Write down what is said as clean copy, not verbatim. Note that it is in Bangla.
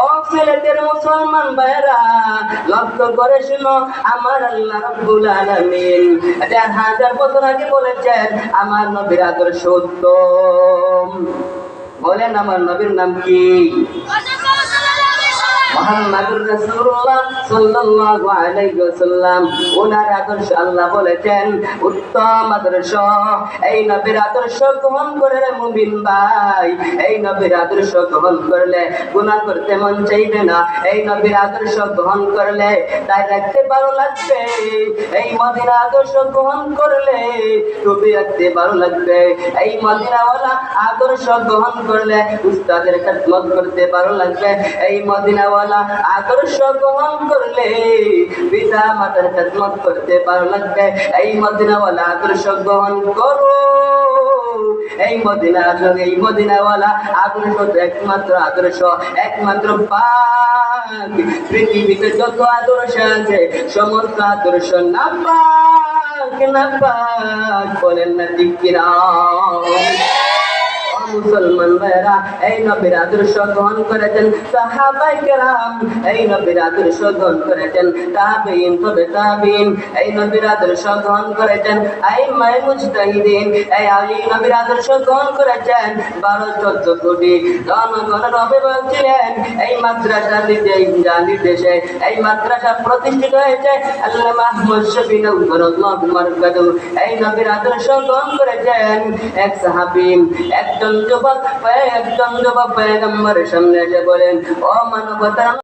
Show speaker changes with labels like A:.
A: ও সিলেটের মুসলমান ভাইরা, লক্ষ্য করে শুনো, আমার আল্লাহ রাব্বুল আলামিন ১,৫০০ বছর আগে বলেছেন আমার নবীর আদর্শ উত্তম। বলেন আমার নবীর নাম কি? মুহাম্মাদুর রাসূলুল্লাহ সাল্লাল্লাহু আলাইহি ওয়াসাল্লাম। ওনার আদর্শ আল্লাহ বলেছেন উত্তম আদর্শ। এই নবীর আদর্শ গ্রহণ করে রে মুমিন ভাই, এই নবীর আদর্শ গ্রহণ করলে গুনাহ করতে মন চাইবে না। এই নবীর আদর্শ গ্রহণ করলে তাই রাখতে ভালো লাগবে। এই মদিনা আদর্শ গ্রহণ করলে টুপি রাখতে ভালো লাগবে। এই মদিনাওয়ালা আদর্শ গ্রহণ করলে উস্তাদের খেদমত করতে ভালো লাগবে। এই মদিনাওয়ালা আদর্শ গ্রহণ করলে পিতা মাতার খেদমত করতে ভালো লাগবে। এই মদিনাওয়ালা আদর্শ গ্রহণ করো। এই মদিনাওয়ালা আদর্শ তো একমাত্র আদর্শ, একমাত্র পাক। পৃথিবীতে যত আদর্শ আছে সমস্ত আদর্শ না পাক, না পাক। বলেন না ঠিক কিনা? মুসলমান ভাইরা, এই নবীর আদর্শ গ্রহণ করেছেন সাহাবায়ে কেরাম, এই নবীর আদর্শ গ্রহণ করেছেন তাবেঈন, তবে তাবেঈন, এই নবীর আদর্শ গ্রহণ করেছেন আইম্মায়ে মুজতাহিদিন, এই নবীর আদর্শ গ্রহণ করেছেন ১২-১৪ কোটি জনগণের অভিভাবক ছিলেন। এই মাদ্রাসা নির্দেশে এই মাদ্রাসা প্রতিষ্ঠিত হয়েছে আল্লামা আহমদ শফী নওয়ারুল্লাহ মারকাদু। এই নবীর আদর্শ গ্রহণ করেছেন এক সাহাবী। একজন যুবক পয়গম্বরের সামনে এসে বলেন, ও মানবতার